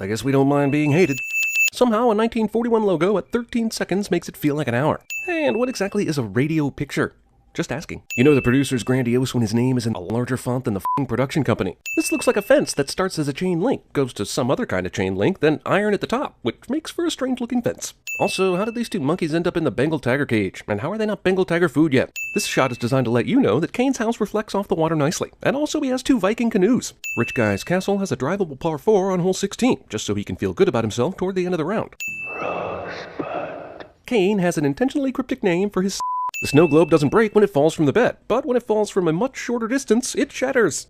I guess we don't mind being hated. Somehow a 1941 logo at 13 seconds makes it feel like an hour. And what exactly is a radio picture? Just asking. You know the producer's grandiose when his name is in a larger font than the f***ing production company. This looks like a fence that starts as a chain link, goes to some other kind of chain link, then iron at the top, which makes for a strange looking fence. Also, how did these two monkeys end up in the Bengal tiger cage? And how are they not Bengal tiger food yet? This shot is designed to let you know that Kane's house reflects off the water nicely. And also he has 2 Viking canoes. Rich Guy's castle has a drivable par 4 on hole 16, just so he can feel good about himself toward the end of the round. Rosebud. Kane has an intentionally cryptic name for his The snow globe doesn't break when it falls from the bed, but when it falls from a much shorter distance, it shatters.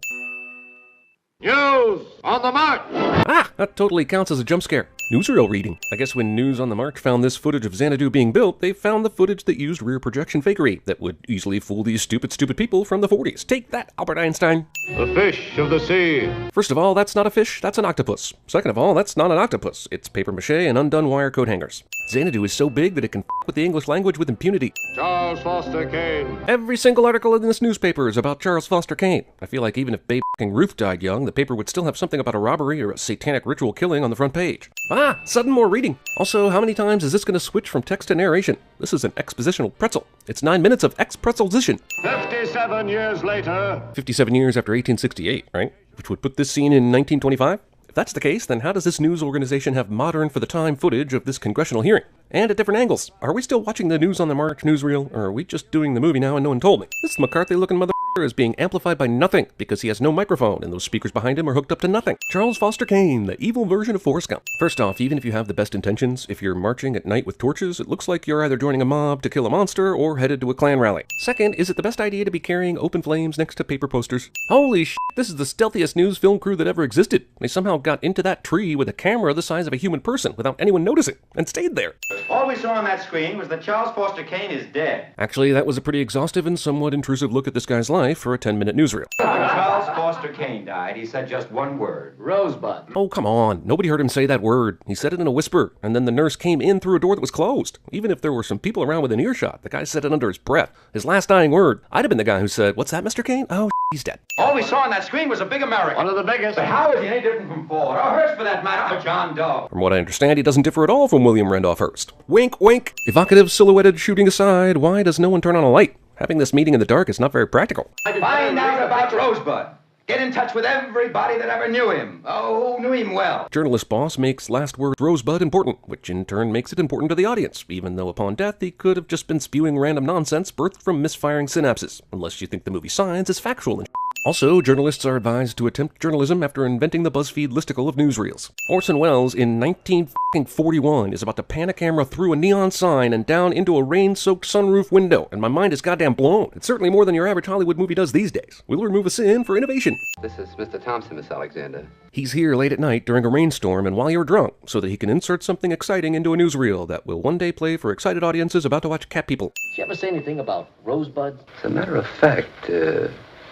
News on the march! Ah, that totally counts as a jump scare. Newsreel reading. I guess when News on the March found this footage of Xanadu being built, they found the footage that used rear projection fakery that would easily fool these stupid people from the 40s. Take that, Albert Einstein. The fish of the sea. First of all, that's not a fish, that's an octopus. Second of all, that's not an octopus. It's paper mache and undone wire coat hangers. Xanadu is so big that it can f*** with the English language with impunity. Charles Foster Kane. Every single article in this newspaper is about Charles Foster Kane. I feel like even if Babe Ruth died young, the paper would still have something about a robbery or a satanic ritual killing on the front page. Ah, sudden more reading. Also, how many times is this going to switch from text to narration? This is an expositional pretzel. It's 9 minutes of ex-pretzelzition. 57 years later. 57 years after 1868, right? Which would put this scene in 1925? If that's the case, then how does this news organization have modern for the time footage of this congressional hearing? And at different angles. Are we still watching the News on the March newsreel, or are we just doing the movie now and no one told me? This McCarthy-looking motherfucker is being amplified by nothing because he has no microphone and those speakers behind him are hooked up to nothing. Charles Foster Kane, the evil version of Forrest Gump. First off, even if you have the best intentions, if you're marching at night with torches, it looks like you're either joining a mob to kill a monster or headed to a Klan rally. Second, is it the best idea to be carrying open flames next to paper posters? Holy shit, this is the stealthiest news film crew that ever existed. They somehow got into that tree with a camera the size of a human person without anyone noticing, and stayed there. All we saw on that screen was that Charles Foster Kane is dead. Actually, that was a pretty exhaustive and somewhat intrusive look at this guy's life for a 10-minute newsreel. When Charles Foster Kane died, he said just one word. Rosebud. Oh, come on. Nobody heard him say that word. He said it in a whisper, and then the nurse came in through a door that was closed. Even if there were some people around within earshot, the guy said it under his breath. His last dying word. I'd have been the guy who said, "What's that, Mr. Kane?" "Oh, he's dead." All we saw on that screen was a big American. One of the biggest. But how is he any different from Ford, or Hearst for that matter, or John Doe? From what I understand, he doesn't differ at all from William Randolph Hearst. Wink, wink. Evocative silhouetted shooting aside, why does no one turn on a light? Having this meeting in the dark is not very practical. Find out about Rosebud. Get in touch with everybody that ever knew him. Oh, who knew him well. Journalist boss makes last word Rosebud important, which in turn makes it important to the audience, even though upon death he could have just been spewing random nonsense birthed from misfiring synapses, unless you think the movie Signs is factual and Also, journalists are advised to attempt journalism after inventing the BuzzFeed listicle of newsreels. Orson Welles in 1941 is about to pan a camera through a neon sign and down into a rain-soaked sunroof window, and my mind is goddamn blown. It's certainly more than your average Hollywood movie does these days. We'll remove a sin for innovation. This is Mr. Thompson, Miss Alexander. He's here late at night during a rainstorm and while you're drunk, so that he can insert something exciting into a newsreel that will one day play for excited audiences about to watch cat people. Did you ever say anything about Rosebud? As a matter of fact,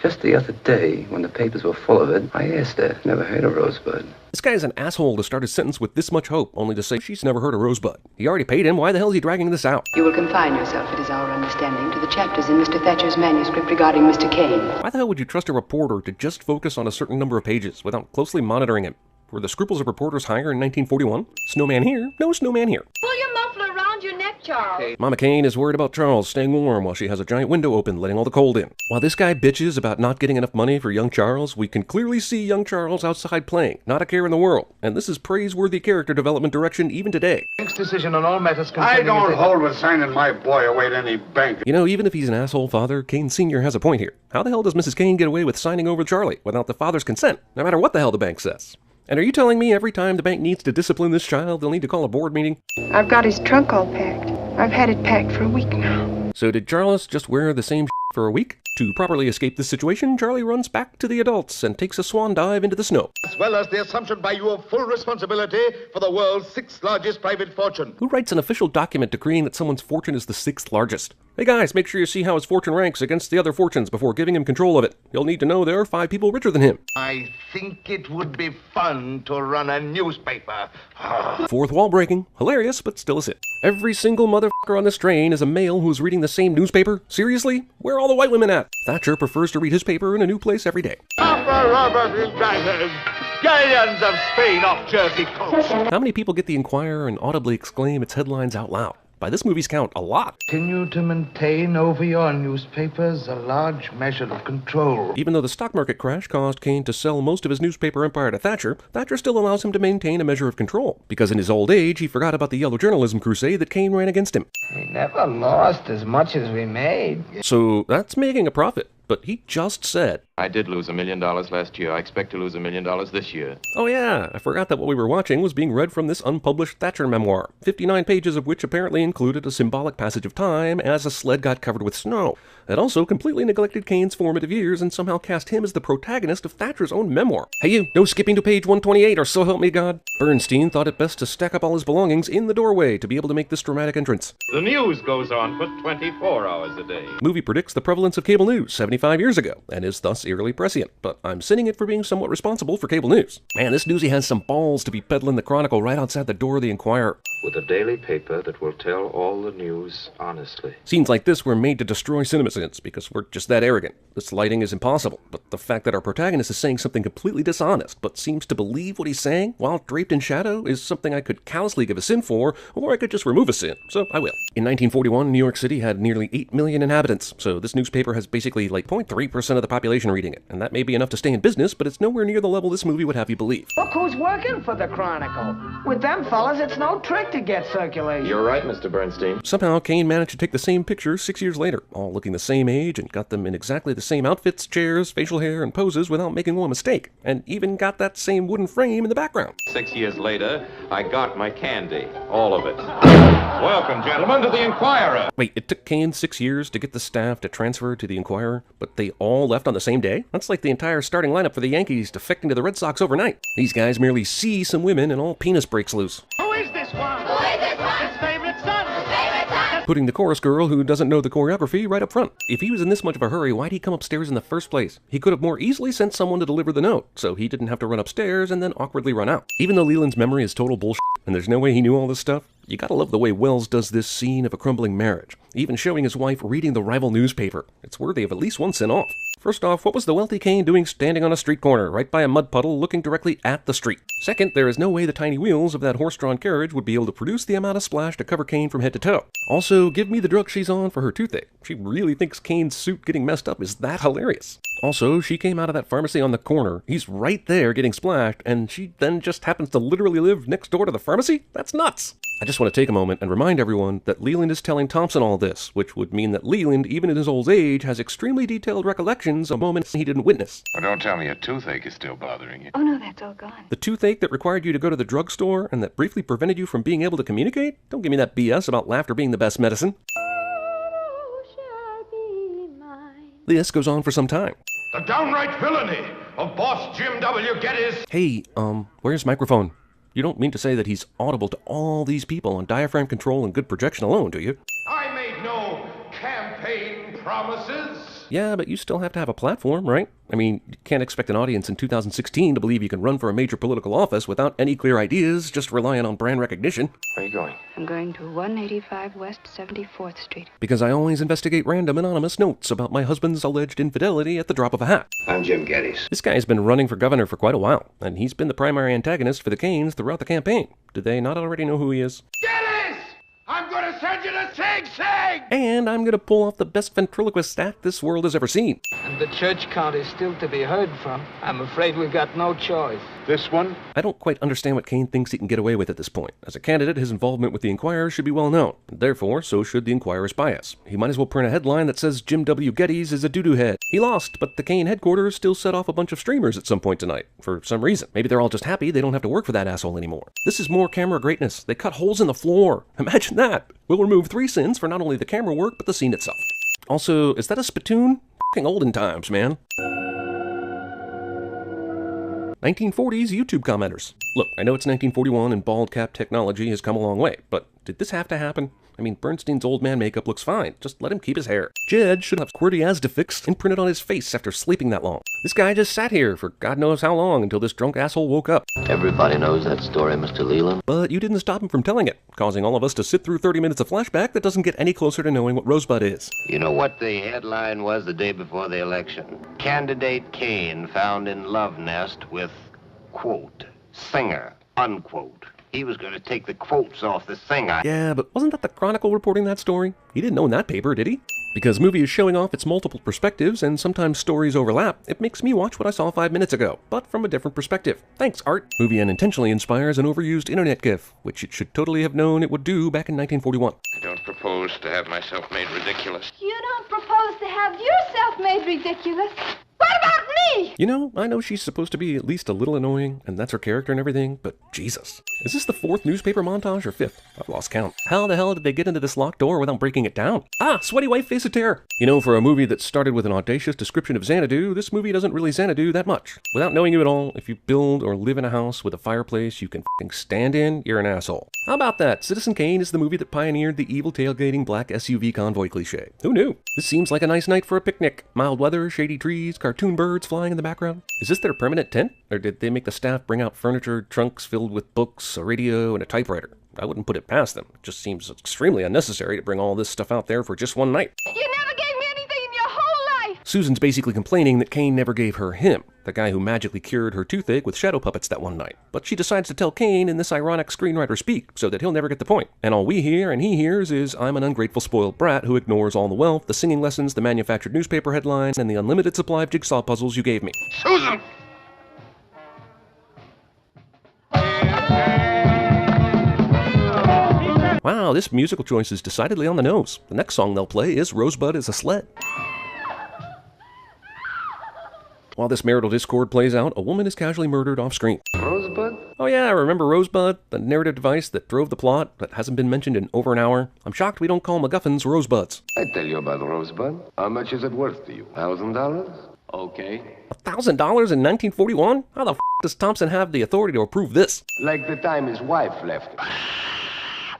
just the other day, when the papers were full of it, I asked her. Never heard of Rosebud. This guy is an asshole to start his sentence with this much hope, only to say she's never heard of Rosebud. He already paid him, why the hell is he dragging this out? You will confine yourself, it is our understanding, to the chapters in Mr. Thatcher's manuscript regarding Mr. Kane. Why the hell would you trust a reporter to just focus on a certain number of pages without closely monitoring him? Were the scruples of reporters higher in 1941? Snowman here, no snowman here. Pull your muffler around your neck, Charles. Mama Kane is worried about Charles staying warm while she has a giant window open, letting all the cold in. While this guy bitches about not getting enough money for young Charles, we can clearly see young Charles outside playing, not a care in the world. And this is praiseworthy character development direction even today. Bank's decision on all matters I concerning... don't hold with signing my boy away to any bank. You know, even if he's an asshole father, Kane Sr. has a point here. How the hell does Mrs. Kane get away with signing over Charlie without the father's consent, no matter what the hell the bank says? And are you telling me every time the bank needs to discipline this child, they'll need to call a board meeting? I've got his trunk all packed. I've had it packed for a week now. So did Charles just wear the same for a week? To properly escape this situation, Charlie runs back to the adults and takes a swan dive into the snow. As well as the assumption by you of full responsibility for the world's 6th largest private fortune. Who writes an official document decreeing that someone's fortune is the 6th largest? Hey guys, make sure you see how his fortune ranks against the other fortunes before giving him control of it. You'll need to know there are 5 people richer than him. I think it would be fun to run a newspaper. Fourth wall breaking. Hilarious, but still a sin. Every single motherfucker on this train is a male who's reading the same newspaper? Seriously? Where are all the white women at? Thatcher prefers to read his paper in a new place every day. Galleons of Spain off Jersey coast. How many people get the Inquirer and audibly exclaim its headlines out loud? By this movie's count, a lot. Continue to maintain over your newspapers a large measure of control. Even though the stock market crash caused Kane to sell most of his newspaper empire to Thatcher, Thatcher still allows him to maintain a measure of control, because in his old age he forgot about the yellow journalism crusade that Kane ran against him. We never lost as much as we made. So that's making a profit. But he just said, I did lose $1 million last year. I expect to lose $1 million this year. Oh yeah, I forgot that what we were watching was being read from this unpublished Thatcher memoir, 59 pages of which apparently included a symbolic passage of time as a sled got covered with snow. It also completely neglected Kane's formative years and somehow cast him as the protagonist of Thatcher's own memoir. Hey you, no skipping to page 128 or so help me God. Bernstein thought it best to stack up all his belongings in the doorway to be able to make this dramatic entrance. The news goes on for 24 hours a day. Movie predicts the prevalence of cable news 75 years ago, and is thus eerily prescient, but I'm sinning it for being somewhat responsible for cable news. Man, this newsie has some balls to be peddling the Chronicle right outside the door of the Inquirer. With a daily paper that will tell all the news honestly. Scenes like this were made to destroy CinemaSins because we're just that arrogant. This lighting is impossible, but the fact that our protagonist is saying something completely dishonest, but seems to believe what he's saying while draped in shadow is something I could callously give a sin for, or I could just remove a sin, so I will. In 1941, New York City had nearly 8 million inhabitants, so this newspaper has basically like 0.3% of the population reading it, and that may be enough to stay in business, but it's nowhere near the level this movie would have you believe. Look who's working for the Chronicle. With them fellas, it's no trick to get circulation. You're right, Mr. Bernstein. Somehow, Kane managed to take the same picture 6 years later, all looking the same age, and got them in exactly the same outfits, chairs, facial hair, and poses without making one mistake, and even got that same wooden frame in the background. 6 years later, I got my candy. All of it. Welcome, gentlemen, to the Inquirer. Wait, it took Kane 6 years to get the staff to transfer to the Inquirer, but they all left on the same day? That's like the entire starting lineup for the Yankees defecting to the Red Sox overnight. These guys merely see some women and all penis breaks loose. Who is this one? Who is this one? His favorite son. His favorite son. Putting the chorus girl who doesn't know the choreography right up front. If he was in this much of a hurry, why'd he come upstairs in the first place? He could have more easily sent someone to deliver the note, so he didn't have to run upstairs and then awkwardly run out. Even though Leland's memory is total bullshit, and there's no way he knew all this stuff, you gotta love the way Wells does this scene of a crumbling marriage, even showing his wife reading the rival newspaper. It's worthy of at least one sin off. First off, what was the wealthy Kane doing standing on a street corner, right by a mud puddle, looking directly at the street? Second, there is no way the tiny wheels of that horse-drawn carriage would be able to produce the amount of splash to cover Kane from head to toe. Also, give me the drug she's on for her toothache. She really thinks Kane's suit getting messed up is that hilarious. Also, she came out of that pharmacy on the corner. He's right there getting splashed, and she then just happens to literally live next door to the pharmacy? That's nuts! I just want to take a moment and remind everyone that Leland is telling Thompson all this, which would mean that Leland, even in his old age, has extremely detailed recollections of moments he didn't witness. Oh, don't tell me a toothache is still bothering you. Oh, no, that's all gone. The toothache that required you to go to the drugstore and that briefly prevented you from being able to communicate? Don't give me that BS about laughter being the best medicine. Oh, shall be mine. This goes on for some time. The downright villainy of boss Jim W. Geddes. Hey, where's microphone? You don't mean to say that he's audible to all these people on diaphragm control and good projection alone, do you? I made no campaign promises. Yeah, but you still have to have a platform, right? I mean, you can't expect an audience in 2016 to believe you can run for a major political office without any clear ideas, just relying on brand recognition. Where are you going? I'm going to 185 West 74th Street. Because I always investigate random anonymous notes about my husband's alleged infidelity at the drop of a hat. I'm Jim Geddes. This guy's been running for governor for quite a while, and he's been the primary antagonist for the Kanes throughout the campaign. Did they not already know who he is? Geddes! I'm going to send you to Sing Sing! And I'm gonna pull off the best ventriloquist act this world has ever seen. And the church count is still to be heard from. I'm afraid we've got no choice. This one? I don't quite understand what Kane thinks he can get away with at this point. As a candidate, his involvement with the Inquirer should be well known. Therefore, so should the Inquirer's bias. He might as well print a headline that says Jim W. Geddes is a doo-doo head. He lost, but the Kane headquarters still set off a bunch of streamers at some point tonight. For some reason. Maybe they're all just happy they don't have to work for that asshole anymore. This is more camera greatness. They cut holes in the floor. Imagine that. We'll remove 3 sins for not only the camera work, but the scene itself. Also, is that a spittoon? F***ing olden times, man. 1940s YouTube commenters. Look, I know it's 1941 and bald cap technology has come a long way, but did this have to happen? I mean, Bernstein's old man makeup looks fine. Just let him keep his hair. Jed should have QWERTY Asda fixed imprinted on his face after sleeping that long. This guy just sat here for God knows how long until this drunk asshole woke up. Everybody knows that story, Mr. Leland. But you didn't stop him from telling it, causing all of us to sit through 30 minutes of flashback that doesn't get any closer to knowing what Rosebud is. You know what the headline was the day before the election? Candidate Kane found in love nest with, quote, singer, unquote. He was going to take the quotes off the singer. Yeah, but wasn't that the Chronicle reporting that story? He didn't own that paper, did he? Because movie is showing off its multiple perspectives and sometimes stories overlap, it makes me watch what I saw 5 minutes ago, but from a different perspective. Thanks, Art. Movie unintentionally inspires an overused internet gif, which it should totally have known it would do back in 1941. I don't propose to have myself made ridiculous. You don't propose to have yourself made ridiculous. What about me? You know, I know she's supposed to be at least a little annoying, and that's her character and everything, but Jesus. Is this the 4th newspaper montage or 5th? I've lost count. How the hell did they get into this locked door without breaking it down? Ah, sweaty white face of terror. You know, for a movie that started with an audacious description of Xanadu, this movie doesn't really Xanadu that much. Without knowing you at all, if you build or live in a house with a fireplace you can f***ing stand in, you're an asshole. How about that? Citizen Kane is the movie that pioneered the evil tailgating black SUV convoy cliche. Who knew? This seems like a nice night for a picnic. Mild weather, shady trees, cartoon birds flying in the background. Is this their permanent tent? Or did they make the staff bring out furniture, trunks filled with books, a radio, and a typewriter? I wouldn't put it past them. It just seems extremely unnecessary to bring all this stuff out there for just one night. You never gave me anything in your whole life. Susan's basically complaining that Kane never gave her him, the guy who magically cured her toothache with shadow puppets that one night. But she decides to tell Kane in this ironic screenwriter speak so that he'll never get the point. And all we hear and he hears is, I'm an ungrateful spoiled brat who ignores all the wealth, the singing lessons, the manufactured newspaper headlines, and the unlimited supply of jigsaw puzzles you gave me. Susan! Wow, this musical choice is decidedly on the nose. The next song they'll play is Rosebud is a Sled. While this marital discord plays out, a woman is casually murdered off screen. Rosebud? Oh yeah, I remember Rosebud, the narrative device that drove the plot that hasn't been mentioned in over an hour. I'm shocked we don't call MacGuffins Rosebuds. I tell you about Rosebud. How much is it worth to you? $1,000? Okay. $1,000 in 1941? How the f*** does Thompson have the authority to approve this? Like the time his wife left him.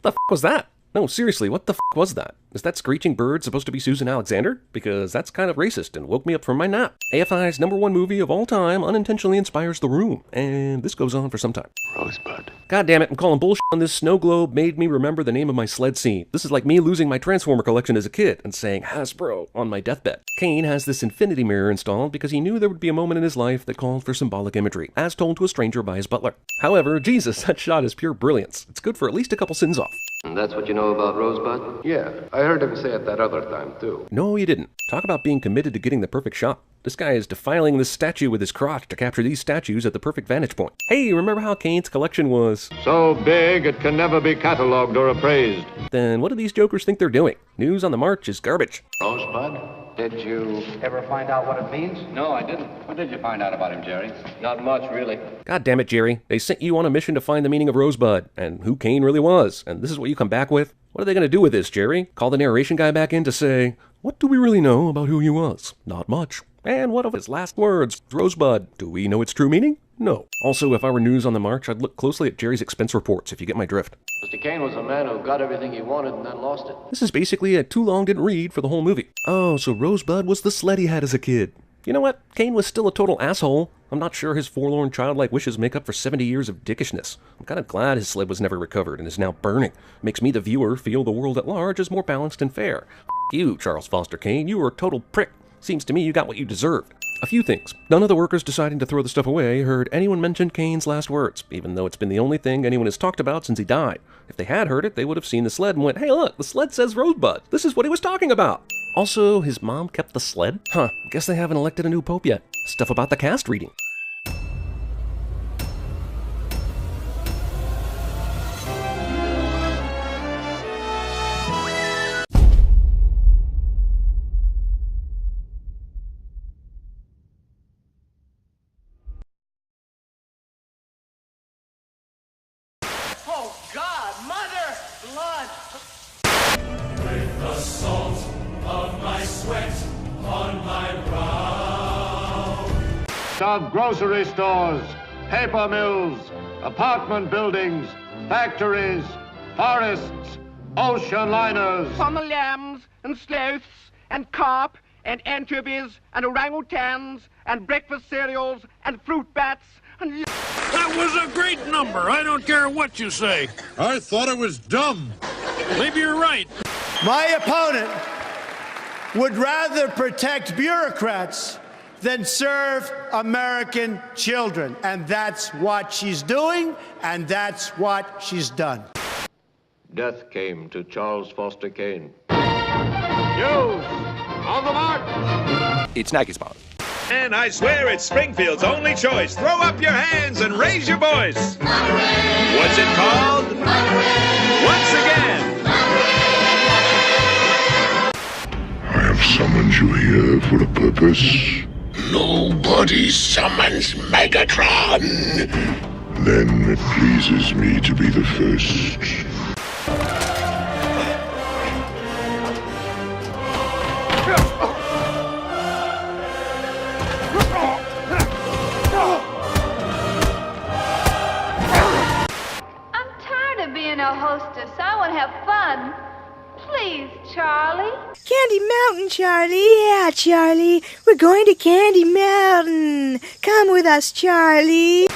What the f*** was that? No, seriously, what the f*** was that? Is that screeching bird supposed to be Susan Alexander? Because that's kind of racist and woke me up from my nap. AFI's #1 movie of all time unintentionally inspires The Room, and this goes on for some time. Rosebud. God damn it, I'm calling bullshit on this snow globe made me remember the name of my sled scene. This is like me losing my Transformer collection as a kid and saying Hasbro on my deathbed. Kane has this infinity mirror installed because he knew there would be a moment in his life that called for symbolic imagery, as told to a stranger by his butler. However, Jesus, that shot is pure brilliance. It's good for at least a couple sins off. And that's what you know about Rosebud? Yeah, I heard him say it that other time, too. No, you didn't. Talk about being committed to getting the perfect shot. This guy is defiling this statue with his crotch to capture these statues at the perfect vantage point. Hey, remember how Kane's collection was so big it can never be catalogued or appraised? Then what do these jokers think they're doing? News on the march is garbage. Rosebud? Did you ever find out what it means? No, I didn't. What did you find out about him, Jerry? Not much, really. God damn it, Jerry. They sent you on a mission to find the meaning of Rosebud, and who Kane really was, and this is what you come back with? What are they going to do with this, Jerry? Call the narration guy back in to say, what do we really know about who he was? Not much. And what of his last words? Rosebud. Do we know its true meaning? No. Also, if I were news on the march, I'd look closely at Jerry's expense reports, if you get my drift. Mr. Kane was a man who got everything he wanted and then lost it. This is basically a too long didn't read for the whole movie. Oh, so Rosebud was the sled he had as a kid. You know what? Kane was still a total asshole. I'm not sure his forlorn childlike wishes make up for 70 years of dickishness. I'm kind of glad his sled was never recovered and is now burning. Makes me, the viewer, feel the world at large is more balanced and fair. F*** you, Charles Foster Kane. You were a total prick. Seems to me you got what you deserved. A few things. None of the workers deciding to throw the stuff away heard anyone mention Kane's last words, even though it's been the only thing anyone has talked about since he died. If they had heard it, they would have seen the sled and went, hey look, the sled says Rosebud. This is what he was talking about. Also, his mom kept the sled? Huh, guess they haven't elected a new pope yet. Stuff about the cast reading. Oh, God, Mother, blood! With the salt of my sweat on my brow. Of grocery stores, paper mills, apartment buildings, factories, forests, Ocean liners. On the lambs and sloths and carp and anchovies and orangutans and breakfast cereals and fruit bats and... That was a great number. I don't care what you say. I thought it was dumb. Maybe you're right. My opponent would rather protect bureaucrats than serve American children. And that's what she's doing, and that's what she's done. Death came to Charles Foster Kane. Youth, on the mark. It's Nagy Spot. And I swear it's Springfield's only choice. Throw up your hands and raise your voice. Monterey. What's it called? Monterey. Once again. I have summoned you here for a purpose. Nobody summons Megatron. Then it pleases me to be the first. A hostess. I want to have fun. Please, Charlie. Candy Mountain, Charlie. Yeah, Charlie. We're going to Candy Mountain. Come with us, Charlie.